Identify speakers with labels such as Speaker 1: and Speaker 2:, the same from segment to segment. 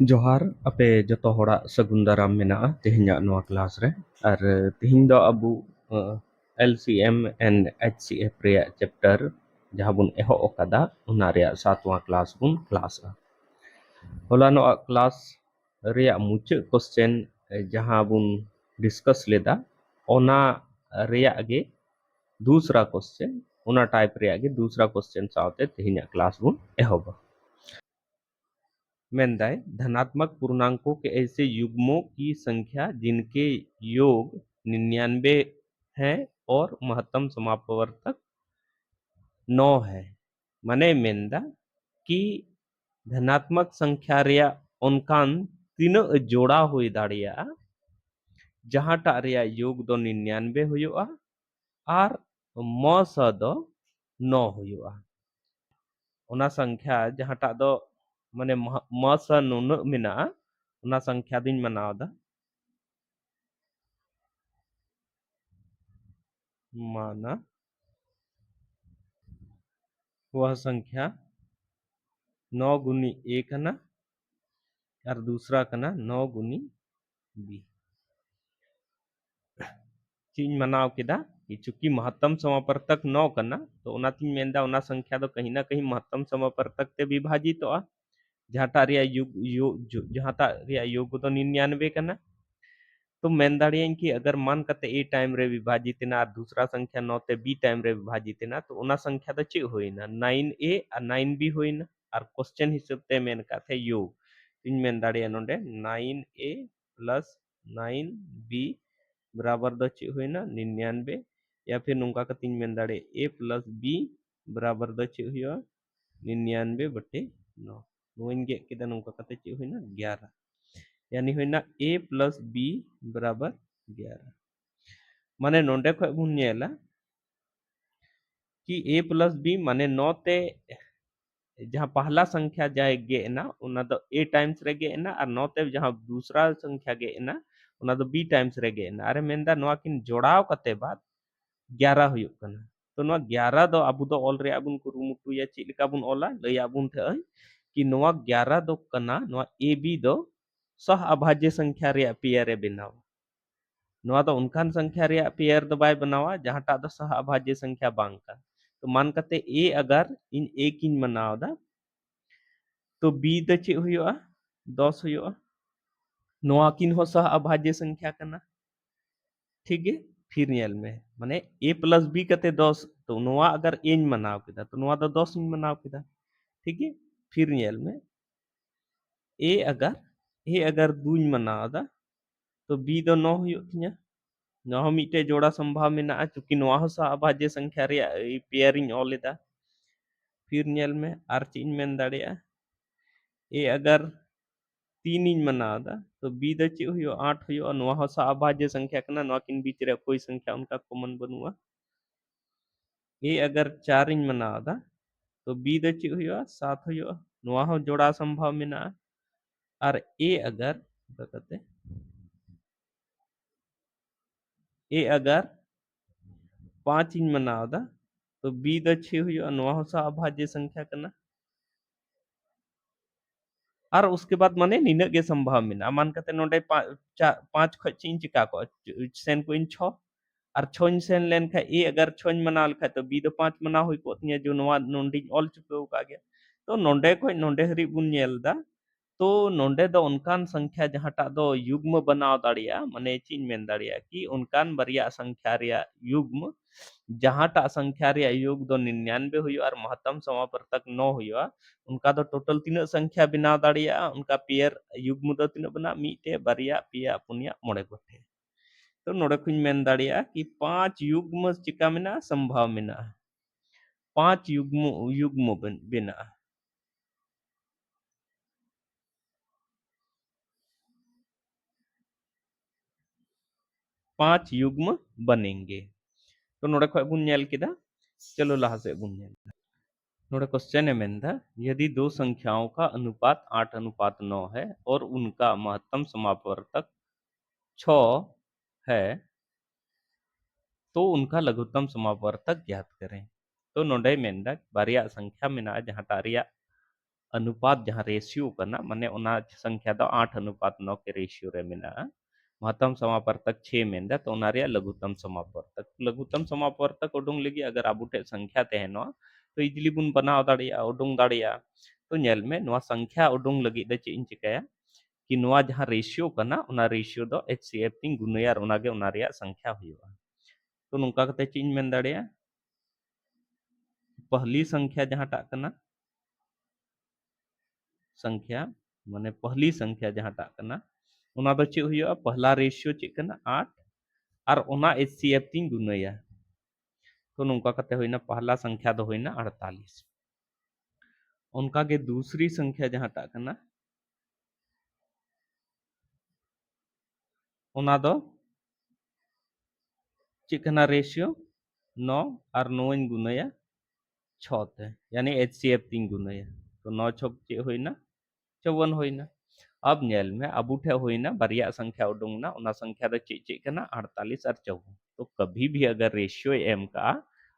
Speaker 1: जोहार अपे जतो होड़ा सगुन दाराम मेना'a तेहेᱧᱟᱜ ᱱᱚᱣᱟ क्लास रे और तेहेᱧ दो अबु LCM एंड HCF रेया चैप्टर जहां बुन एहो ओकादा उना रेया 7वां क्लास बुन क्लास'a होला नो क्लास रेया मुचे क्वेश्चन जहां बुन डिस्कस लेदा ओना रेया गे दूसरा क्वेश्चन उना टाइप रेया गे दूसरा क्वेश्चन सावते तेहेᱧाᱜ क्लास बुन एहोबा मेंदाय धनात्मक पूर्णांकों के ऐसे युग्मों की संख्या जिनके योग 99 है और महत्तम समापवर्तक 9 है माने मेंदा कि धनात्मक संख्या रेया उनकान तीनों जोड़ा हुई दाड़िया जहां टा रेया योग दो 99 हुआ और मस दो 9 हुआ उना संख्या जहां टा दो माने मस नुन मिना उना संख्या दिन मनावदा माना वह संख्या 9 गुनी ए कना और दूसरा कना 9 गुनी बी चीज मनाव केदा कि चूंकि महत्तम समापवर्तक 9 कना तो उनाती मेंदा उना संख्या दो कहीं ना कहीं महत्तम समापवर्तक ते विभाजित तो जहाटा रिया योग जहाटा रिया योग तो 99 कना तो मेन दाड़ियां कि अगर मान कते ए टाइम रे विभाजित ना और दूसरा संख्या 9 ते बी टाइम रे विभाजित ना तो उना संख्या दो चे होइना 9a और 9b होइना और क्वेश्चन हिसाब ते मेन काथे योग तीन मेन दाड़िया नोंडे 9a प्लस 9b बराबर दो चे होइना 99 या फिर नुंका का तीन मेन दाड़े a प्लस b बराबर दो चे हुआ 99 बटे 9 नोइन गे केदा नुंका कते चे होइना 11 यानी होइना a प्लस b बराबर 11 माने नोंडे खय बुन नेला कि a प्लस b माने 9 ते जहां पहला संख्या जाए गे ना उना दो a टाइम्स रे गे ना और 9 ते जहां दूसरा संख्या गे ना उना दो b टाइम्स रे गे ना अरे मेंदा नोआ किन जोड़ाव कते बाद 11 हुयुक कना तो नोआ 11 दो अबु दो ऑल रे अबुन कुरुमुटु या चि लेका बुन ऑला लय अबुन थे कि नोआ 11 दो कना नोआ ab दो सह अभाज्य संख्या रे पेयर रे बनाव नोआ दो उनकान संख्या रे पेयर दो बाय बनावा जहांटा दो सह अभाज्य संख्या बांग का तो मान कते a अगर इन a किन मनाव दा तो b द चे हुयुआ 10 हुयुआ नोआ किन हो सह अभाज्य संख्या कना ठीक है फिर नेल में माने a प्लस b कते 10 तो नोआ अगर a इन मनाव केदा तो नोआ दो 10 इन मनाव केदा ठीक है फिर नेल में a अगर 2 इन मनाव दा तो b दो 9 हुयुआ तिया नोआ मिटे जोड़ा संभव मेना चूंकि नोआ हो सह अभाज्य संख्या रे पेयर इन ऑल लेदा फिर नेल में आर चिन मेन दाड़िया a अगर 3 इन मनाव दा तो b द चे हुयुआ 8 हुयुआ नोआ हो सह अभाज्य संख्या कना नोआ किन बीच रे कोई संख्या उनका कॉमन बनुआ a अगर 4 इन मनाव दा तो b द चे हुयुआ 7 हुयुआ नोआ हो जोड़ा संभव मेना और a अगर बताते a अगर 5 इन मनाव दा तो b द चे हुयुआ नोआ हो सह अभाज्य संख्या कना और उसके बाद माने निनग गे संभव मेना मान कते नोडे 5 खय चिन चिका को सेन को इन 6 और 6 इन सेन लेन खा ए अगर 6 इन मना लखा तो बी दो 5 मना होई को तिया जो नोवा नोंडी ऑल चुके का गया तो नोंडे खय नोंडे हरि बुन नेल दा तो नोंडे दो उनकान संख्या जहांटा दो युग्म बनाव दाड़िया माने चिन मेन दाड़िया कि उनकान बरिया संख्या रिया युग्म जहांटा संख्या रिया योग दो 99 हुई और महत्तम समापवर्तक 9 हुआ उनका दो टोटल तीन संख्या बनाव दाड़िया उनका पेयर युग्म दो तीन बना मीटे बारिया पिया पुनिया मोड़े गोठे तो नोड़े खुñ मेन दाड़िया कि 5 युग्म चिका मेना संभव मेना 5 युग्म युग्म बना 5 युग्म बनेंगे तो नोड़े खय बुन नेल केदा चलो लहा से बुन नेल नोड़े क्वेश्चन है मेंदा यदि दो संख्याओं का अनुपात 8:9 है और उनका महत्तम समापवर्तक 6 है तो उनका लघुत्तम समापवर्तक ज्ञात करें तो नोडे मेंदा बारिया संख्या मेना जहां तारिया अनुपात जहाँ रेशियो करना माने उना संख्या दो 8:9 के रेशियो रे मेना महत्तम समापवर्तक 6 मेंदा तो उना रे लघुत्तम समापवर्तक उडुंग लगी अगर आबू ठे संख्या तहनो तो इजिली बुन बनाव दाड़िया उडुंग दाड़िया तो नेल में नोआ संख्या उडुंग लगी दे चेइन चिकाया कि नोआ जहाँ रेशियो करना उना रेशियो दो HCF तिंग गुणया और उना गे उना रे संख्या हुआ तो नुका कते चेइन मेन दाड़िया पहली संख्या जहाँ टाक करना संख्या माने पहली संख्या जहाँ टाक करना उना दो चे हुआ पहला रेशियो चे करना 8 और उना HCF तिंग गुणया तो नुका कते हुईना पहला संख्या दो हुईना 48 उनका के दूसरी संख्या जहाँ टाक करना उना दो चिकना रेशियो 9 और 9 गुणया 6 ते यानी HCF 3 गुणया तो 9 छक चे होइना 54 होइना अब नेल में अब उठे होइना बारिया संख्या उडुंगना उना संख्या द चे कना 48 और 54 तो कभी भी अगर रेशियो एम का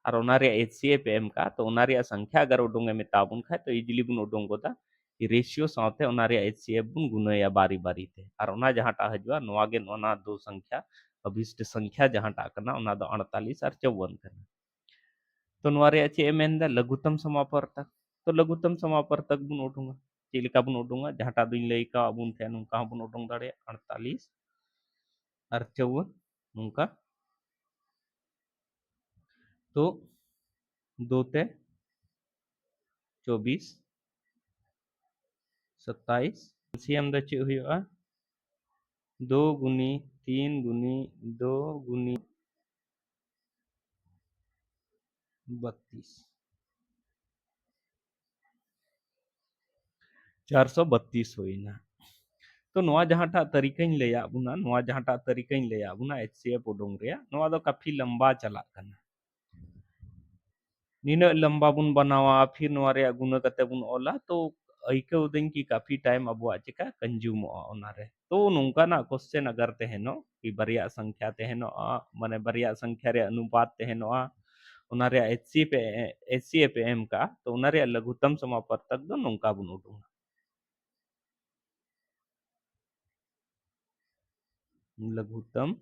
Speaker 1: और उना रे HCF एम का तो उना रे संख्या अगर उडुंगे में ताबुन खाए तो इजिली बुन उडुंगोदा रेशियो साथे उना रे HCF बुन गुणया बारी बारी ते और उना जहाँ टा हजवा नोआ गे उना दो संख्या अभिष्ट संख्या जहाँ टा करना उना दो 48 और 54 करना तो नोआ रे चे मेनदा लघुत्तम समापवर्तक तो लघुत्तम समापवर्तक बुन उडुंगा चेलिका बुन उडुंगा जहाँ टा दुइन लई का बुन थे नुका बुन उडुंग दाड़े 48 और 54 नुका तो 2 ते 24 27 एलसीएम द चे हुआ 2 गुनी 3 गुनी 2 गुनी 32 432 होइना तो नोआ जहाँ टा तरीका लैया बुना नोआ जहाँ टा तरीका लैया बुना HCF उडुंग रे नोआ दो काफी लंबा चला करना नीना लंबा बुन बनावा फिर नोआ रे गुना कते बुन ओला तो अइके उदिन की काफी टाइम अबुआ चिका कंज्यूम ओना रे तो नुंका ना क्वेश्चन अगर तेहनो कि बरिया संख्या तेहनो माने बरिया संख्या रे अनुपात तेहनो उना रे HCF एम का तो उना रे लघुत्तम समापवर्तक दो नुंका बुन उडुंगा लघुत्तम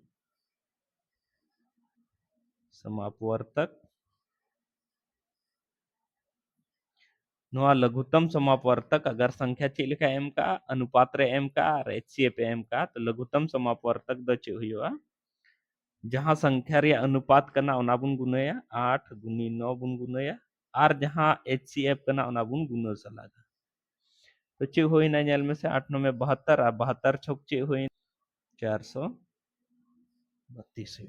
Speaker 1: समापवर्तक नोआ लघुत्तम समापवर्तक अगर संख्या चे लिखा एम का अनुपात रे एम का और HCF एम का तो लघुत्तम समापवर्तक दो चे हुआ जहाँ संख्या रे अनुपात करना उना बुन गुणया 8 गुनी 9 बुन गुणया और जहाँ HCF करना उना बुन गुनो सलागा तो चे होइना नेल में से 8 9 में 72 और 72 छक चे होइन 432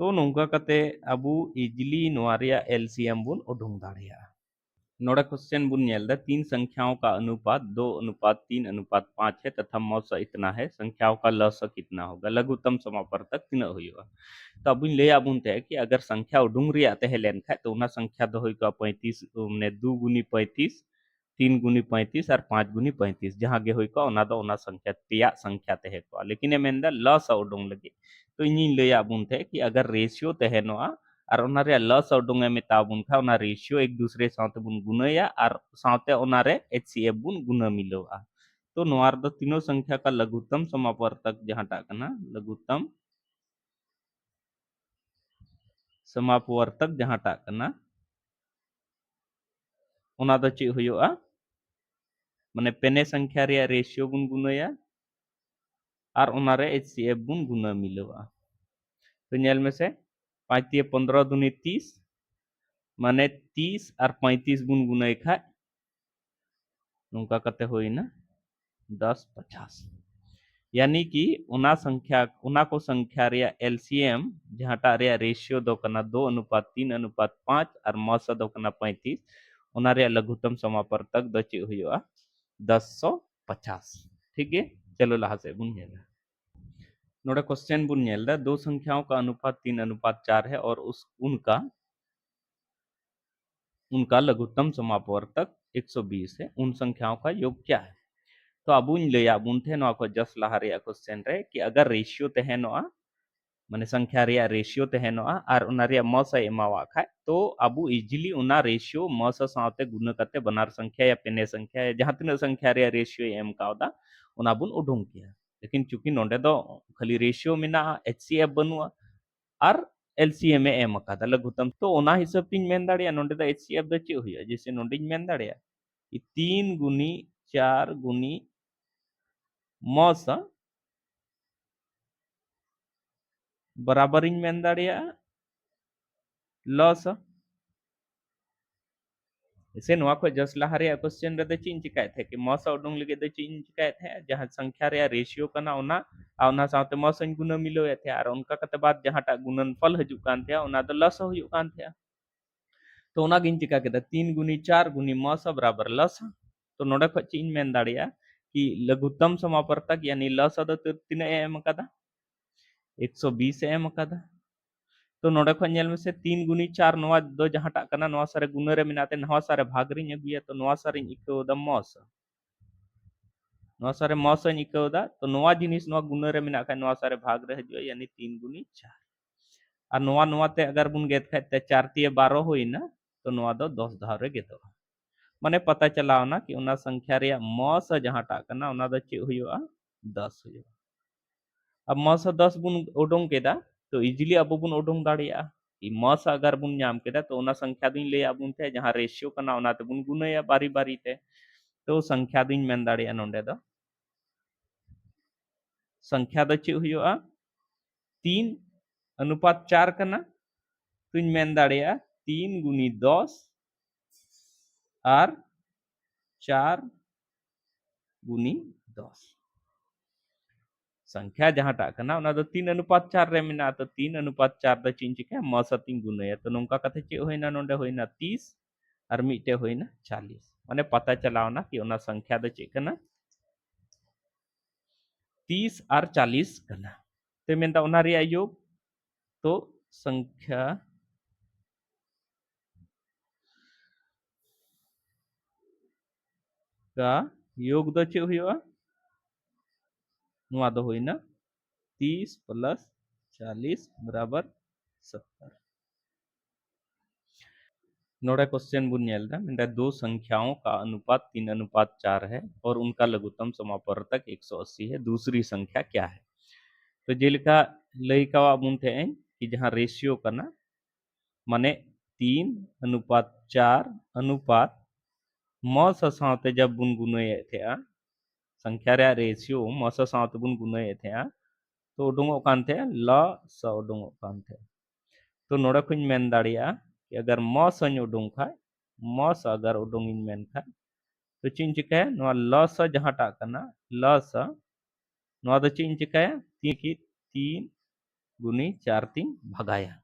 Speaker 1: तो नोंका कते अबू इजिली नोआ रे LCM बुन उडुंग दाड़िया नोड़ा क्वेश्चन बुन नेलदा तीन संख्याओं का अनुपात 2:3:5 है तथा मौसा इतना है संख्याओं का लसा कितना होगा लघुत्तम समापवर्तक तीन हुआ तो अब ले आबुन ते कि अगर संख्या उडुंग रे आते है लेन खाए तो उना संख्या दो होई का 35 ने 2 गुनी 35 3 गुनी 35 और 5 गुनी 35 जहाँ गे होई का उना संख्या तिया संख्या ते है को लेकिन एमेंदा लसा उडुंग लगी तो इनी ले आबुन थे कि अगर रेशियो ते है नोआ और उना रे लस उडुंगे में ताबुन खा उना रेशियो एक दूसरे साथ बुन गुणया और साथे उना रे HCF बुन गुण मिलोआ तो नोआर दो तीनों संख्या का लघुत्तम समापवर्तक जहाँ टा कना लघुत्तम समापवर्तक जहाँ टा कना उना दो चे हुआ माने पेने संख्या रे रेशियो बुन गुणया और उना रे HCF बुन गुण मिलोआ तो नेल में से 5 3 15 दूनी 30 माने 30 और 35 बुन गुणय खाए नुका कते होइना 10 50 यानी कि उना को संख्या रे LCM जहाँ टा रे रेशियो दो कना 2:3:5 और मौसा दो कना 35 उना रे लघुत्तम समापवर्तक दो चे हुआ 1050 ठीक है चलो लहा से बुन नेला नोड़ा क्वेश्चन बुन नेलदा दो संख्याओं का अनुपात 3:4 है और उस उनका लघुत्तम समापवर्तक 120 है उन संख्याओं का योग क्या है तो अब उन ले अब उन थे नो को जस लहा रे क्वेश्चन रे कि अगर रेशियो तहे नो माने संख्या रे रेशियो तहनोआ और उना रे मस एमावा खाय तो अबु इजिली उना रेशियो मस साथे गुना कते बनार संख्या या पेने संख्या या जहां तिना संख्या रे रेशियो एम कावदा उना बुन उडुंग किया लेकिन चूंकि नोंडे दो खाली रेशियो मिना एचसीएफ बनुआ और एलसीएम एम अकादा लघुत्तम तो ओना हिसाब तीन मेन दाड़िया नोंडे द एचसीएफ द चे हुया जैसे नोंडे मेन दाड़िया कि 3 गुनी 4 गुनी मस बराबर इन मेन दाड़िया लस इसे नोआ को जस्ट लहा रे क्वेश्चन रे द चिन चिकाय थे कि मस उडुंग लगे द चिन चिकाय थे जहां संख्या रे रेशियो कना ओना आ ओना साथे मस गुना मिलो थे और उनका कते बाद जहां टा गुणनफल हजू कान थे ओना द लस हुयु कान थे तो ओना गिन चिका केदा 3 गुनी 4 गुनी मस बराबर लस तो नोडे ख चिन मेन दाड़िया कि लघुत्तम समापवर्तक यानी लस द तिना एम कदा 120 एम कदा तो नोडे खो नेल में से 3 गुनी 4 नोआ दो जहाटा कना नोआ सारे गुना रे मिनाते नोआ सारे भाग रे अगुया तो नोआ सारे इको द मस नोआ सारे मस इको दा तो नोआ जिनिस नोआ गुना रे मिना का नोआ सारे भाग रे हजो यानी 3 गुनी 4 और नोआ नोआ ते अगर बुन गेत खाय ते 4 तिए 12 होइना तो नोआ दो 10 धाव रे गेतो माने पता चलाओ ना कि उना संख्या रे मस जहाटा कना उना द चे हुयुआ 10 हुयुआ अब मस 10 बुन उडुंग केदा तो इजीली अब बुन उडुंग दाड़िया कि मस अगर बुन नाम केदा तो उना संख्या दुन ले आबुन थे जहां रेशियो कना उना ते बुन गुनाया बारी बारी ते तो संख्या दुन मेन दाड़िया नोंडे दो संख्या द चे हुयुआ 3 अनुपात 4 कना तुन मेन दाड़िया 3 गुनी 10 और 4 गुनी 10 संख्या जहां टा कना उना दो 3 अनुपात 4 रे मिना तो 3 अनुपात 4 द चिन चिके म सतिन गुनया तो नोंका कथे चे होइना नोंडे होइना 30 और मिटे होइना 40 माने पता चलाओ ना कि उना संख्या द चे कना 30 और 40 कना ते मेनदा उना रिया योग तो संख्या का योग दो चे हुआ नुआ दो होइना 30 प्लस 40 बराबर 70 नोड़ा क्वेश्चन बुन नेलदा मेंदा दो संख्याओं का अनुपात 3:4 है और उनका लघुत्तम समापवर्तक 180 है दूसरी संख्या क्या है तो जेलिका लइका बुन थे कि जहां रेशियो करना माने 3:4 अनुपात मस साथे जब बुन गुने थे संख्या रे रेशियो मस साथे बुन गुने थे तो उडुंगो कान थे ल स उडुंगो कान थे तो नोड़ा कुछ मेन दाड़िया कि अगर मस उडुंग खाय मस अगर उडुंग इन मेन खाय तो चिन चिकाय नोआ ल स जहां टा कना ल स नोआ दो चिन चिकाय 3 की 3 गुनी 4 3 भगाया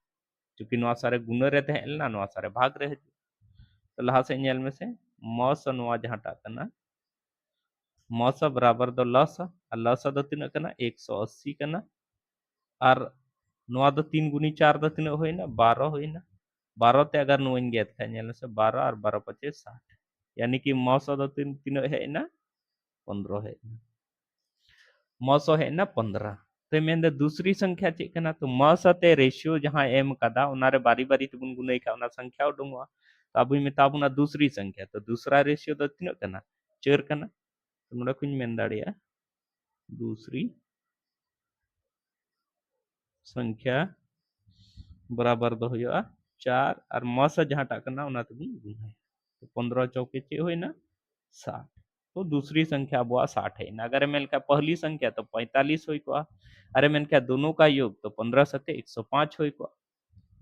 Speaker 1: क्योंकि नोआ सारे गुना रे तहलना नोआ सारे भाग रहे तो लहा से नेल में से मस नोआ जहां टा कना मस बराबर दो ल स और ल स दो तिना कना 180 कना और नोआ दो 3 गुनी 4 दो तिना होइना 12 होइना 12 ते अगर नोइन गेत खाय नेल से 12 और 12 पचे 60 यानी कि मस दो तीन हेना 15 हेना मस हेना 15 तो मेन दूसरी संख्या चे कना तो मस ते रेशियो जहां एम कदा उनारे बारी बारी तुबुन गुनाई का उना संख्या उडुंगवा तो अबु मेताबुना दूसरी संख्या तो दूसरा रेशियो दो तिना कना 4 कना तो नोडा कुछ मेन दाड़िया दूसरी संख्या बराबर दो हुआ 4 और मस जहां टा कना उना तुबुन गुनाई तो 15 चौके चे होइना 60 तो दूसरी संख्या बुआ 60 है अगर मेल का पहली संख्या तो 45 हुई को अरे मैंने क्या दोनों का योग तो 15 सते 105 हुई को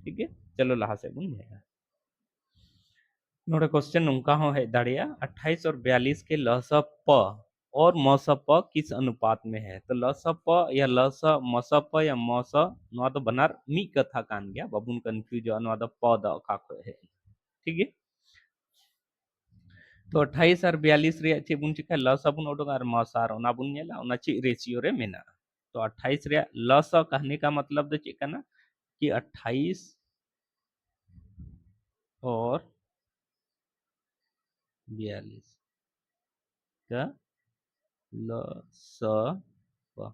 Speaker 1: ठीक है चलो लहा से बुन जाएगा नोड़े क्वेश्चन उनका हो है दाड़िया 28 और 42 के लस प और मस प किस अनुपात में है तो लस प या लस मस प या मस नोआ तो बनार मी कथा कान गया बबुन कंफ्यूज नोआ तो प द का है ठीक है तो 28 और 42 रे चे बुन चिका लस बुन उडुंग और मस और ओना बुन नेला ओना चे रेशियो रे मेना तो 28 रे लस कहने का मतलब दो चे कना कि 28 और 42 का लस प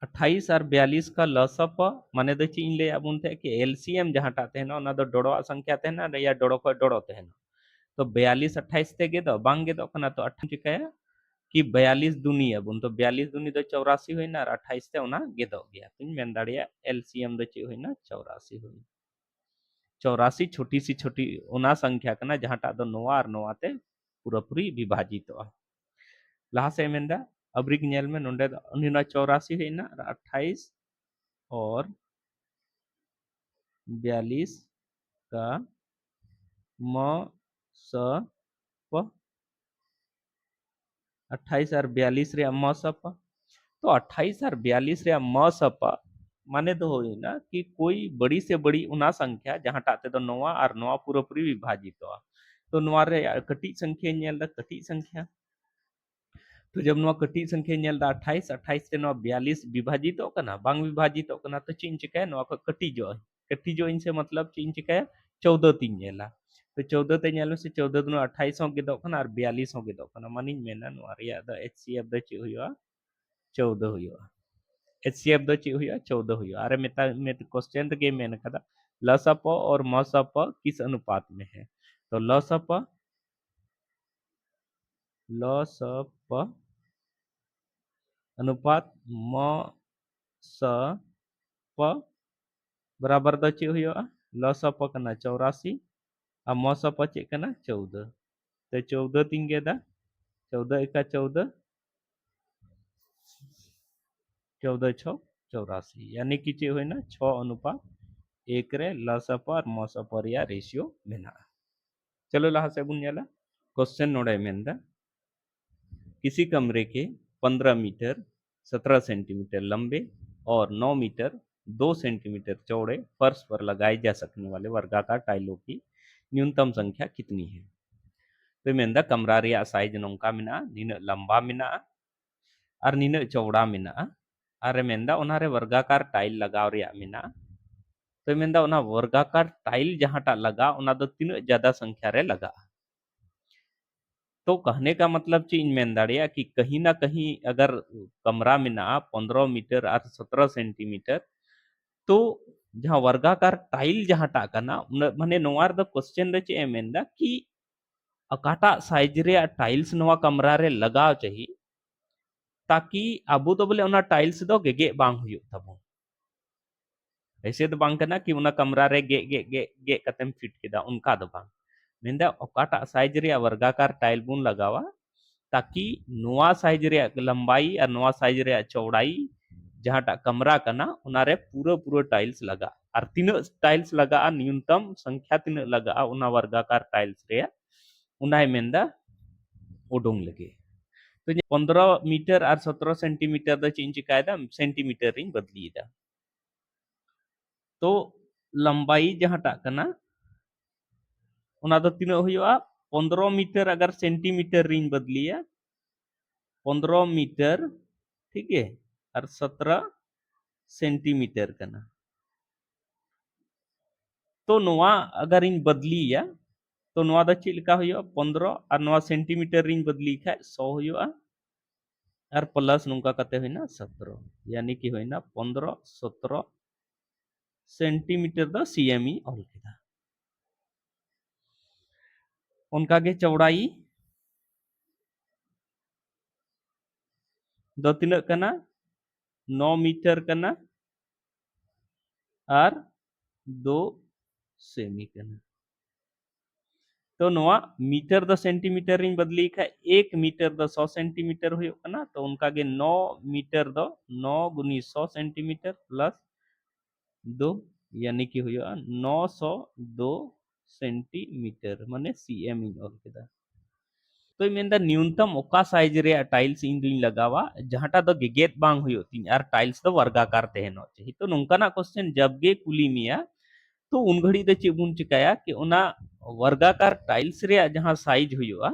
Speaker 1: 28 और 42 का लसप माने दो चीज ले अब उनते कि एलसीएम जहांटा तहना ओना दो डोड़ो संख्या तहना या डोड़ो को डोड़ो तहना तो 42 28 ते गेदो बांग गेदो कना तो 8 चिकाया कि 42 दुनी अब उन तो 42 दुनी दो 84 होइना और 28 ते ओना गेदो गया तुम मेन दाड़िया एलसीएम दो ची होइना 84 होई 84 छोटी सी छोटी ओना संख्या कना जहांटा दो नोवा और नोवा ते पूरा पूरी विभाजित लहा से मेंदा अब्रिक नेल में नोंडे उन्नीना 84 होइना और 28 और 42 का म स प 28 और 42 रे म स प तो 28 और 42 रे म स प माने तो होई ना कि कोई बड़ी से बड़ी उना संख्या जहां टाते तो नोवा और नोवा पूरा पूरी विभाजित तो नोवा रे कटी संख्या नेल दा कटी संख्या तो जब नोवा कटी संख्या नेल दा 28 28 से नोवा 42 विभाजित कना बांग विभाजित कना तो चिन चिका नोवा को कटी जो इनसे मतलब चिन चिका 14 तीन नेला तो 14 ते नेल से 14 दुनो 28 हो गेदो कना और 42 हो गेदो कना मानिन मेना नोवा रिया दा एचसीएफ दा ची हुआ 14 हुआ एचसीएफ दो ची हुआ 14 हुआ अरे मेता में क्वेश्चन तो गेम में कदा लसप और मसप किस अनुपात में है तो लसप अनुपात म स प बराबर दो ची हुआ लसप कना 84 और मसप ची कना 14 तो 14 तीन गेदा 14 एका 14 14 छो 84 यानी कि चे हुई ना 6 अनुपात 1 रे लसप और मसप रिया रेशियो मेना चलो लहा से बुन नेला क्वेश्चन नोड़े मेंदा किसी कमरे के 15 मीटर 17 सेंटीमीटर लंबे और 9 मीटर 2 सेंटीमीटर चौड़े फर्श पर लगाए जा सकने वाले वर्गाकार टाइलों की न्यूनतम संख्या कितनी है तो मेंदा कमरा रिया साइज नोंका मेना नीना लंबा मेना और नीना चौड़ा मेना और मेंदा उनारे वर्गाकार टाइल लगाव रिया मेना तो मेंदा उना वर्गाकार टाइल जहांटा लगा उना दो तीन ज्यादा संख्या रे लगा तो कहने का मतलब चीज मेन दाड़िया कि कहीं ना कहीं अगर कमरा में ना 15 मीटर और 17 सेंटीमीटर तो जहां वर्गाकार टाइल जहां टाका ना माने नोवार द क्वेश्चन रे चे मेंदा कि अकाटा साइज रे टाइल्स नोवा कमरा रे लगाव चाहिए ताकि अबू तो बोले उना टाइल्स दो गेगे बांग हुयो तबो ऐसे तो बांग करना कि उना कमरा रे गे गे गे गे कतम फिट केदा उनका दो बांग मेंदा अकाटा साइज रे वर्गाकार टाइल बुन लगावा ताकि नोआ साइज रे लंबाई और नोआ साइज रे चौड़ाई जहां कमरा कना उनारे पूरा पूरा टाइल्स लगा और तीन टाइल्स लगा न्यूनतम संख्या तीन लगा उना वर्गाकार टाइल्स रे उनाय मेंदा उडोंग लगे तो 15 मीटर और 17 सेंटीमीटर द चेंज कायदा सेंटीमीटर रिंग बदली दा तो लंबाई जहां कना उना दो तीन हुआ 15 मीटर अगर सेंटीमीटर रिंग बदलिया 15 मीटर ठीक है और 17 सेंटीमीटर कना तो नोआ अगर इन बदली या तो नोआ दा चिलका हुआ 15 और नोआ सेंटीमीटर रिंग बदली खाए 100 हुआ और प्लस नुका कते हुआ 17 यानी कि हुआ 15 17 सेंटीमीटर दा सीएमई ऑल केदा उनका के चौड़ाई दो तीन कना 9 मीटर कना और 2 सेमी कना तो नोआ मीटर द सेंटीमीटर रिंग बदली खा 1 मीटर द 100 सेंटीमीटर हुयो कना तो उनका के 9 मीटर द 9 गुनी 100 सेंटीमीटर प्लस 2 यानी कि हुयो 902 सेंटीमीटर माने सीएम इन ऑल केदा तो मेंदा न्यूनतम ओका साइज रे टाइल्स इन दुई लगावा जहांटा द गेगेत बांग हुयो तीन यार टाइल्स द वर्गाकार तहनो चाहिए तो नोंका ना क्वेश्चन जब गे कुली मिया तो उन घड़ी दे चेबुन चिकाया कि उना वर्गाकार टाइल्स रे जहां साइज हुआ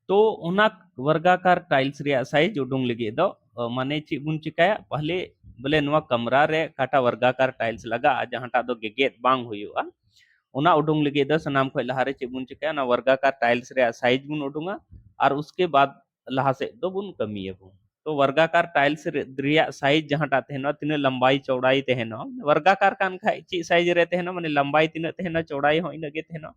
Speaker 1: तो उना वर्गाकार टाइल्स रे साइज उडुंग लगे दो माने चेबुन चिकाया पहले बोले नवा कमरा रे काटा वर्गाकार टाइल्स लगा जहांटा दो गेगेत बांग हुआ उना उडुंग लगे दो सनाम को लहारे चेबुन चिकाया ना वर्गाकार टाइल्स रे साइज बुन उडुंगा और उसके बाद लहा से दो बुन कमी है तो वर्गाकार टाइल्स रिया साइज जहांटा तहना तिना लंबाई चौड़ाई तहना वर्गाकार कान खाय ची साइज रे तहना माने लंबाई तिना तहना चौड़ाई हो इना गे तहना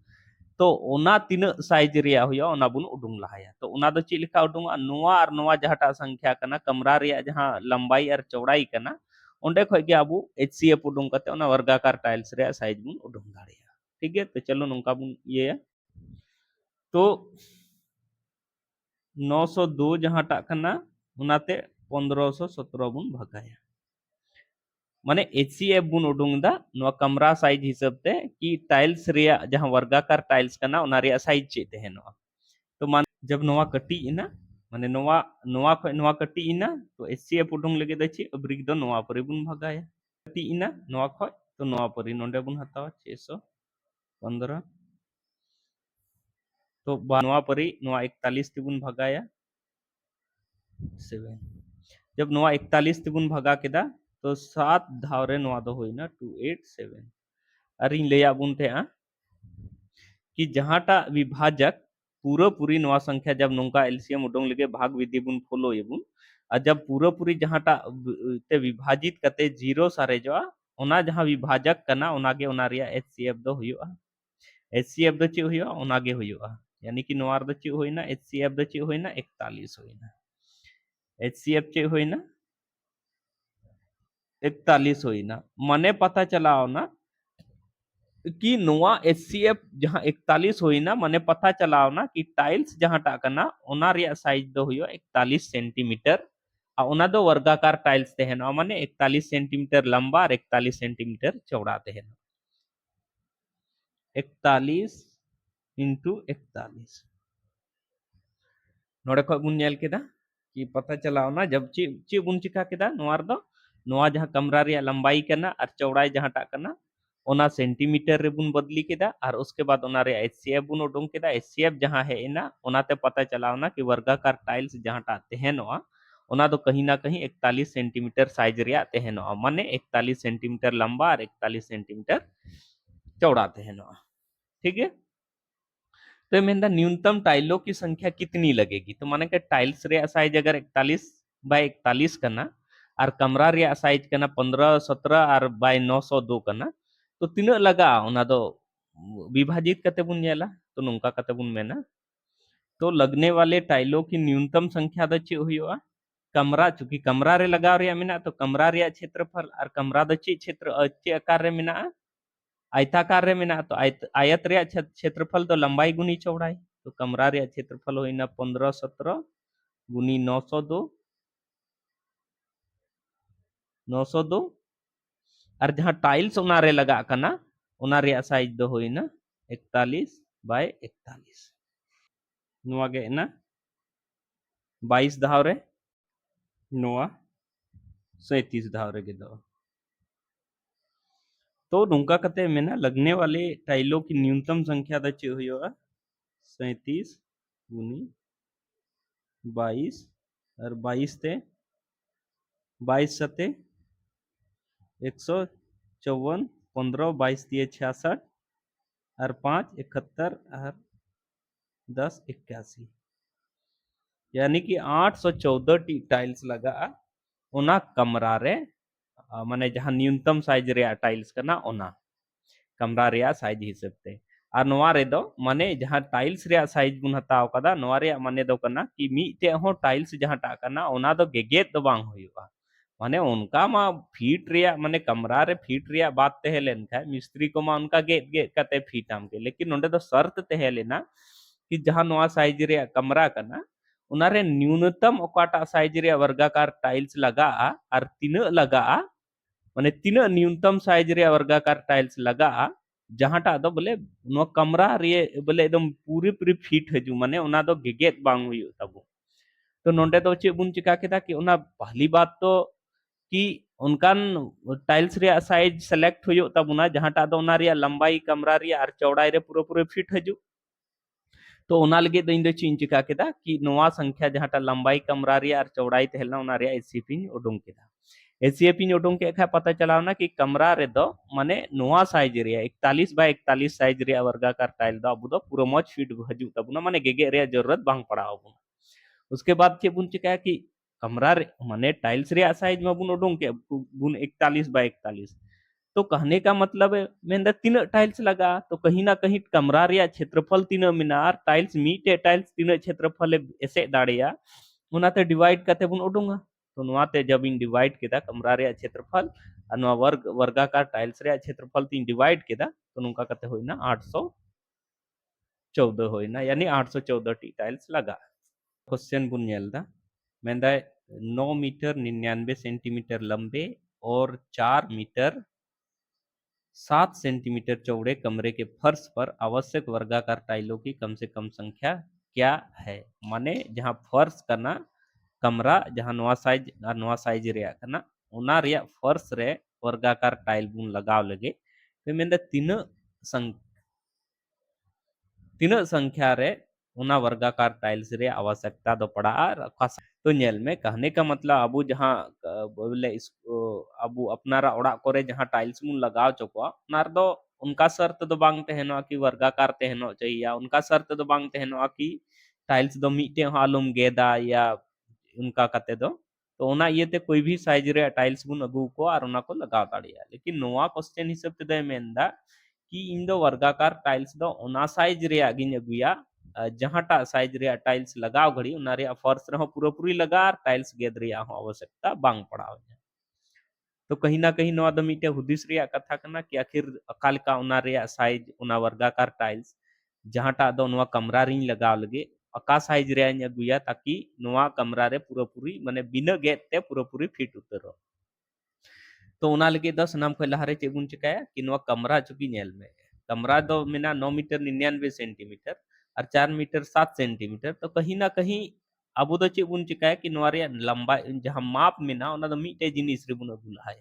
Speaker 1: तो ओना तिना साइज रिया हुया ओना बुन उडुंग लहाया तो ओना दो ची लिखा उडुंगा नोवा और नोवा जहाटा संख्या कना कमरा रिया जहां लंबाई और चौड़ाई कना ओंडे खय गे आबू एचसीएफ उडुंग कते ओना वर्गाकार टाइल्स रिया साइज बुन उडुंग दाड़िया ठीक है तो चलो नोंका बुन ये तो 902 जहांटा कना उनाते 1517 बुन भगाया माने एचसीएफ बुन उडुंग दा नोवा कमरा साइज हिसाब ते कि टाइल्स रिया जहां वर्गाकार टाइल्स कना ओना रिया साइज चे तहनो तो मान जब नोवा कटी इना माने नोवा नोवा ख नोवा कटी इना तो एचसीएफ उडुंग लगे द ची अब्रिक दो नोवा परि बुन भगाया कटी इना नोवा ख तो नोवा परि नोंडे बुन हतावा 615 तो नोवा परि नोवा 41 तिबुन भगाया 7 जब नोवा 41 तिबुन भगा केदा तो 7 धाव रे नोवा दो होइना 287 अरिन लेया बुन थे कि जहांटा विभाजक पूरा पूरी नवा संख्या जब नोंका एलसीएम उडोंग लगे भाग विधि बुन फॉलो येबुन और जब पूरा पूरी जहांटा ते विभाजित कते जीरो सारे जो ओना जहां विभाजक कना ओनागे ओना रिया एचसीएफ दो हुयुआ एचसीएफ दो ची हुयुआ ओनागे हुयुआ यानी कि नोआर दो ची होइना एचसीएफ दो ची होइना 41 होइना एचसीएफ ची होइना 41 होइना मने पता चलाओ ना कि नोआ एचसीएफ जहां 41 होइना माने पता चलाओ ना कि टाइल्स जहां टा कना ओना रिया साइज दो हुयो 41 सेंटीमीटर आ ओना दो वर्गाकार टाइल्स तहना माने 41 सेंटीमीटर लंबा और 41 सेंटीमीटर चौड़ा तहना 41 इंटू 41 नोडे खय बुन नेल केदा कि पता चलाओ ना जब ची ची बुन चिका केदा नोआर दो नोआ जहां कमरा रिया लंबाई कना और चौड़ाई जहां टा कना ओना सेंटीमीटर रे बुन बदली केदा और उसके बाद ओना रे एचसीएफ बुन उडुंग केदा एचसीएफ जहां है इना ओनाते पता चलाओ ना कि वर्गाकार टाइल्स जहां टा तहनोआ ओना दो कहीं ना कहीं 41 सेंटीमीटर साइज रिया तहनोआ माने 41 सेंटीमीटर लंबा और 41 सेंटीमीटर चौड़ा तहनोआ ठीक है तो मेंदा न्यूनतम टाइलों की संख्या कितनी लगेगी तो माने के टाइल्स रे साइज अगर 41 बाय 41 करना और कमरा रे साइज करना 15 17 और बाय 902 करना तो तीना लगा ओना दो विभाजित कते बुन नेला तो नुंका कते बुन मेना तो लगने वाले टाइलों की न्यूनतम संख्या द ची हुआ कमरा चूंकि कमरा रे लगाव रे मिना तो कमरा रे क्षेत्रफल और कमरा द ची क्षेत्र ची आकार रे मिना आयताकार रे मिना तो आयत रे क्षेत्रफल तो लंबाई गुनी चौड़ाई तो कमरा रे क्षेत्रफल होइना 1517 गुनी 902 और जहां टाइल्स ओना रे लगा कना ओना रे साइज दो होइना 41 बाय 41 नोआ गे ना 22 धाव रे नोआ 37 धाव रे गे दो तो नोंका कते मेना लगने वाले टाइलों की न्यूनतम संख्या द चे हुआ 37 गुनी 22 और 22 ते 22 सते 154 15 22 दिए 66 और 5 71 और 10 81 यानी कि 814 टी टाइल्स लगा ओना कमरा रे माने जहां न्यूनतम साइज रे टाइल्स करना ओना कमरा रे साइज हिसाब ते और नोआ रे दो माने जहां टाइल्स रे साइज बुन हताव कदा नोआ रे माने दो कना कि मीटे हो टाइल्स जहां टा कना ओना दो गेगेत दो बांग हुआ माने उनका मा फीट रे माने कमरा रे फीट रे बात तहे लेन खाय मिस्त्री को मा उनका गेट गेट कते फीट आम के लेकिन नोंडे दो शर्त तहे लेना कि जहां नोआ साइज रे कमरा कना उनारे न्यूनतम ओकाटा साइज रे वर्गाकार टाइल्स लगा और तीना लगा माने तीना न्यूनतम साइज रे वर्गाकार टाइल्स लगा जहांटा दो बोले नो कमरा रे बोले एकदम पूरी पूरी फिट हजू माने ओना दो गेगेत बांग हुई तबो तो नोंडे दो चे बुन चिका केदा कि ओना पहली बात तो कि उनकान टाइल्स रे साइज सेलेक्ट हुई तबुना जहांटा दो ओना रे लंबाई कमरा रे और चौड़ाई रे पूरा पूरा फिट हजू तो ओना लगे दो इन दो चिन चिका केदा कि नोआ संख्या जहांटा लंबाई कमरा रे और चौड़ाई तहलना ओना रे एसीपी उडुंग केदा एसीएपी उडुंग के खा पता चलावना कि कमरा रे दो माने नोआ साइज रे 41 बाय 41 साइज रे वर्गाकार टाइल दो अब दो पूरा मच फिट हजू तबुना माने गेगे रे जरूरत बांग पड़ाव उसके बाद चे बुन चिका कि कमरा माने टाइल्स रे साइज में बुन उडुंग के बुन 41 बाय 41 तो कहने का मतलब है मेंदा तीन टाइल्स लगा तो कहीं ना कहीं कमरा रे क्षेत्रफल तीन मिनार टाइल्स मीटे टाइल्स तीन क्षेत्रफल ऐसे दाड़िया उनाते डिवाइड करते बुन उडुंगा तो नुआते जब इन डिवाइड केदा कमरा रे क्षेत्रफल अनुआ वर्ग वर्गाकार टाइल्स रे क्षेत्रफल तीन डिवाइड केदा तो नुका कते होइना 814 होइना यानी 814 टी टाइल्स लगा क्वेश्चन बुन नेलदा मेंदा 9 मीटर 99 सेंटीमीटर लंबे और 4 मीटर 7 सेंटीमीटर चौड़े कमरे के फर्श पर आवश्यक वर्गाकार टाइलों की कम से कम संख्या क्या है माने जहां फर्श करना कमरा जहां नवा साइज रे करना उना रे फर्श रे वर्गाकार टाइल बुन लगाव लगे तो मेंदा तीन संख्या रे उना वर्गाकार टाइल्स रे आवश्यकता दो पड़ा तो नेल में कहने का मतलब अबू जहां बोले इसको अबू अपनारा ओड़ा करे जहां टाइल्स मुन लगाव चोको उनार दो उनका शर्त दो बांग तहनो कि वर्गाकार तहनो चाहिए या उनका शर्त दो बांग तहनो कि टाइल्स दो मीटे हालुम गेदा या उनका कते दो तो ओना ये ते कोई भी साइज रे टाइल्स बुन अगू को और उना को लगाव दाड़िया लेकिन नोआ क्वेश्चन हिसाब ते दे मेंदा कि इन दो वर्गाकार टाइल्स दो ओना साइज रे गिन अगुया जहांटा साइज रे टाइल्स लगाव घड़ी उना रे फर्श रे पूरा पूरी लगा टाइल्स गेद रे आवश्यकता बांग पड़ाव तो कहीं ना कहीं नवा दो मीटे हुदिस रे कथा कना कि आखिर अकाल का उना रे साइज उना वर्गाकार टाइल्स जहांटा दो नवा कमरा रिंग लगाव लगे अका साइज रे अगुया ताकि नवा कमरा रे पूरा पूरी माने बिना गेद ते पूरा पूरी फिट उतरो तो उना लगे दस नाम खै लहारे चे बुन चिकाया कि नवा कमरा चुकी नेल में कमरा दो मिना 9 मीटर 99 सेंटीमीटर और 4 मीटर 7 सेंटीमीटर तो कहीं ना कहीं अब दो चे बुन चिकाया कि नवा रे लंबाई जहां माप मिना उना दो मीटे जिनिस रे बुन अगुला है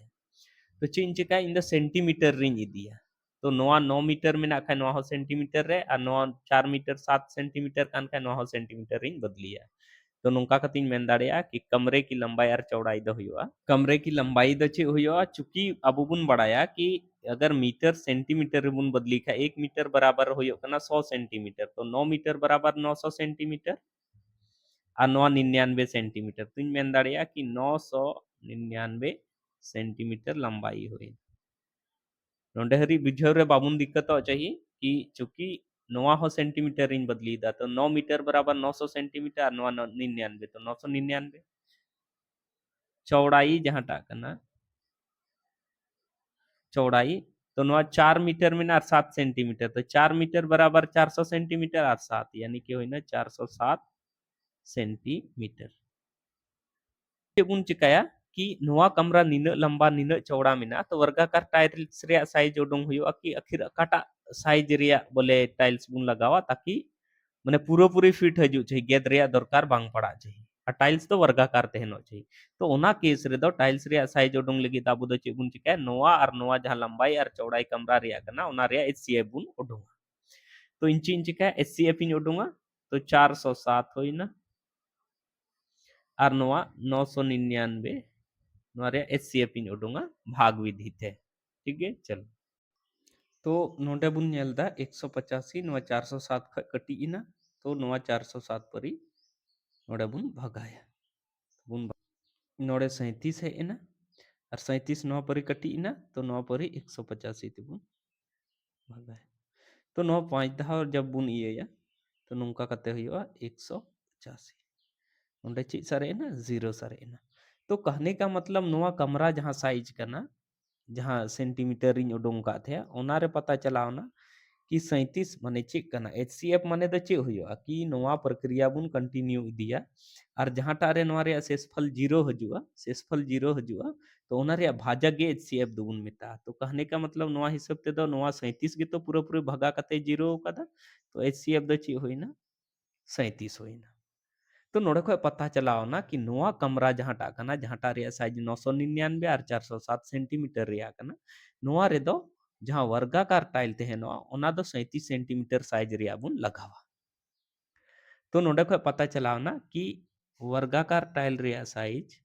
Speaker 1: तो चीन चिकाया इन द सेंटीमीटर रिंग इदिया तो नवा 9 मीटर में ना नवा हो सेंटीमीटर रे और नवा 4 मीटर 7 सेंटीमीटर कान का नवा हो सेंटीमीटर रिंग बदलिया तो नोंका कतिन मेन दाड़िया कि कमरे की लंबाई और चौड़ाई दो हुआ कमरे की लंबाई दो चे हुआ चूंकि अब बुन बढ़ाया कि अगर मीटर सेंटीमीटर बुन बदली का 1 मीटर बराबर हुयो कना 100 सेंटीमीटर तो 9 मीटर बराबर 900 सेंटीमीटर और 999 सेंटीमीटर तो इन मेन दाड़िया कि 999 सेंटीमीटर लंबाई हुई नोंडे हरी बुझाव रे बाबुन दिक्कत चाहिए कि चूंकि नवा हो सेंटीमीटर इन बदली दा तो 9 मीटर बराबर 900 सेंटीमीटर 999 तो 999 चौड़ाई जहां टाकना चौड़ाई तो नवा 4 मीटर में ना 7 सेंटीमीटर तो 4 मीटर बराबर 400 सेंटीमीटर और 7 यानी कि होइना 407 सेंटीमीटर बुन चिकाया कि नवा कमरा निना लंबा निना चौड़ा मिना तो वर्गाकार टाइल्स रे साइज उडुंग हुआ कि आखिर काटा साइज रे बोले टाइल्स बुन लगावा ताकि माने पूरा पूरी फिट हजू चाहिए गेद रे दरकार बांग पड़ा चाहिए और टाइल्स तो वर्गाकार तहनो चाहिए तो ओना केस रे दो टाइल्स रे साइज उडुंग लगी ताबु दो चे बुन चिकाया नवा और नवा जहां लंबाई और चौड़ाई कमरा रे कना ओना रे एचसीएफ बुन उडुंगा तो इंची इंची का एचसीएफ इन उडुंगा तो 407 होइना और नवा 999 एचसीएफ इन उडुंगा भाग विधि थे ठीक है चलो तो नोडे बुन नेलदा 185 नवा 407 ख कटी इना तो नवा 407 परी नोडे बुन भगाया बुन नोडे 37 है इना और 37 नवा परी कटी इना तो नवा परी 185 ते बुन भगाया तो नवा 5 धाव जब बुन इया तो नोंका कते हुआ 185 नोडे ची सरे ना 0 सरे ना तो कहने का मतलब नवा कमरा जहां साइज करना जहां सेंटीमीटर इन उडुंग का थे ओनारे पता चलाओ ना कि 37 माने चेक करना एचसीएफ माने द चे हुआ कि नवा प्रक्रिया बुन कंटिन्यू इदिया और जहां टारे नवा रे शेषफल 0 हजुआ शेषफल 0 हजुआ तो ओना रे भाजक गे एचसीएफ दुबुन मिता तो कहने का मतलब नवा हिसाब ते दो नवा 37 गे तो पूरा पूरा भगा कते 0 कदा तो एचसीएफ द चे होइना 37 होइना तो नोड़े खो पता चलाओ ना कि नोआ कमरा जहां टाकना जहां टा रे साइज 999 और 407 सेंटीमीटर रे कना नोआ रे दो जहां वर्गाकार टाइल तहनो ओना दो 37 सेंटीमीटर साइज रे बुन लगावा तो नोड़े खो पता चलाओ ना कि वर्गाकार टाइल रे साइज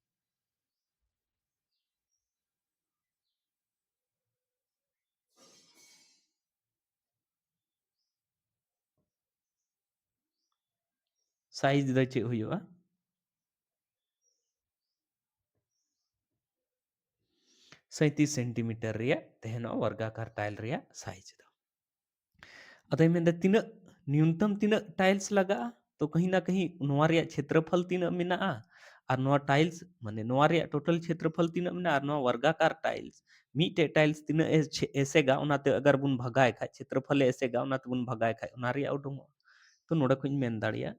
Speaker 1: साइज द चे हुआ 37 सेंटीमीटर रिया तहनो वर्गाकार टाइल रिया साइज दो अतः में तीना न्यूनतम तीना टाइल्स लगा तो कहीं ना कहीं नोआ रिया क्षेत्रफल तीना मिना और नोआ टाइल्स माने नोआ रिया टोटल क्षेत्रफल तीना मिना और नोआ वर्गाकार टाइल्स मीटे टाइल्स तीना एसेगा उनाते अगर बुन भगाए खाय क्षेत्रफल एसेगा उनाते बुन भगाए खाय उना रिया उडुंग तो नोडे कुछ मेन दाड़िया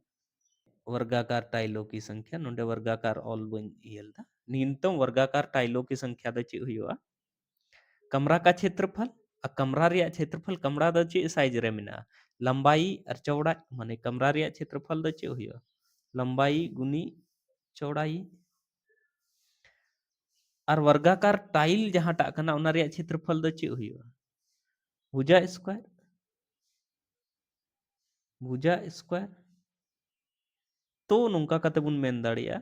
Speaker 1: वर्गाकार टाइलों की संख्या नोडे वर्गाकार ऑल बन इयलदा न्यूनतम वर्गाकार टाइलों की संख्या द चे हुआ कमरा का क्षेत्रफल और कमरा रिया क्षेत्रफल कमरा द चे साइज रे मिना लंबाई और चौड़ा माने कमरा रिया क्षेत्रफल द चे हुआ लंबाई गुनी चौड़ाई और वर्गाकार टाइल जहां टा कना उना रिया क्षेत्रफल द चे हुआ भुजा स्क्वायर तो नोंका कते बुन मेन दाड़िया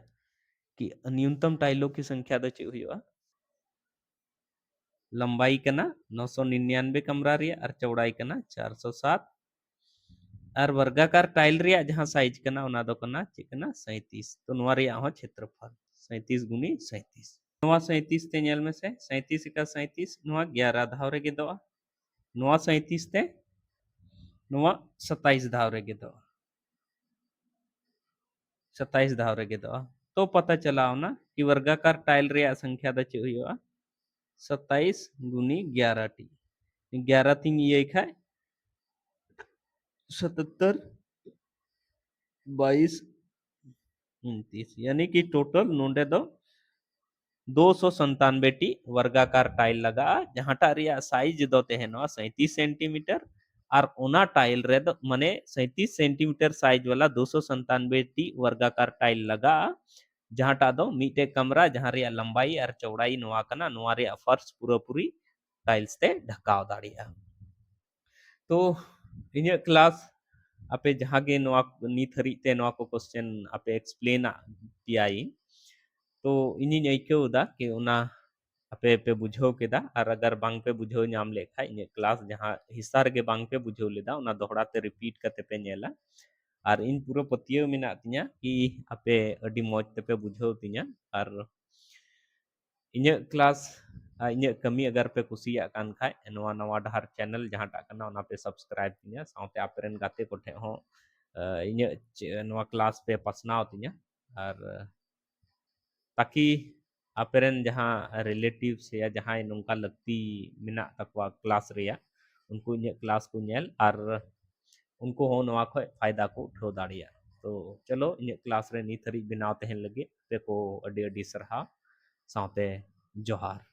Speaker 1: कि न्यूनतम टाइलों की संख्या द चे हुआ लंबाई कना 999 कमरा रिया और चौड़ाई कना 407 और वर्गाकार टाइल रिया जहां साइज कना उना दो कना चिकना 37 तो नोआ रिया हो क्षेत्रफल 37 गुनी 37 नोआ 37 ते नेल में से 37 का 37 नोआ 11 धाव रे गेदो नोआ 37 ते नोआ 27 धाव रे गेदो 27 धाव रे गेदो तो पता चला ना कि वर्गाकार टाइल रिया संख्या द चे हुआ 27 गुनी 11 टी 11 तीन ये खाए 77 22 29 यानी कि टोटल नोडे दो 297 टी वर्गाकार टाइल लगा जहां टा रिया साइज दो तेहनो 37 सेंटीमीटर और ओना टाइल रे दो माने 37 सेंटीमीटर साइज वाला 297 टी वर्गाकार टाइल लगा जहां टा दो मीटे कमरा जहां रिया लंबाई और चौड़ाई नोआ कना नोआ रिया फर्श पूरा पूरी टाइल्स ते ढकाव दाड़िया तो इन क्लास आपे जहाँ गे नोआ नीत हरी ते नोआ को क्वेश्चन आपे एक्सप्लेन पियाई तो इनिन अइकव दा कि उना आपे पे बुझाव केदा और अगर बांग पे बुझाव नाम लेखा इन क्लास जहाँ हिस्सा रे बांग पे बुझाव लेदा उना दोहरा ते रिपीट कते पे नेला और इन पूरा पतियो मेना तिया कि आपे अडी मौज ते पे बुझाव तिया और इन क्लास इन कमी अगर पे कुसिया कान खाय नवा नवा डहार चैनल जहाँ टा कना उना पे सब्सक्राइब तिया साउते आपरेन गाते कोठे हो इन नवा क्लास पे पसनाव तिया और ताकि आपरेन जहाँ रिलेटिव्स या जहाँ नौका लगती मेना तकवा क्लास रिया उनको इन क्लास को नेल और उनको हो नवा खो फायदा को उठाव दाड़िया तो चलो इन क्लास रे नीत हरी बनाव तहन लगे पे को अडी अडी सरहा साउते जोहार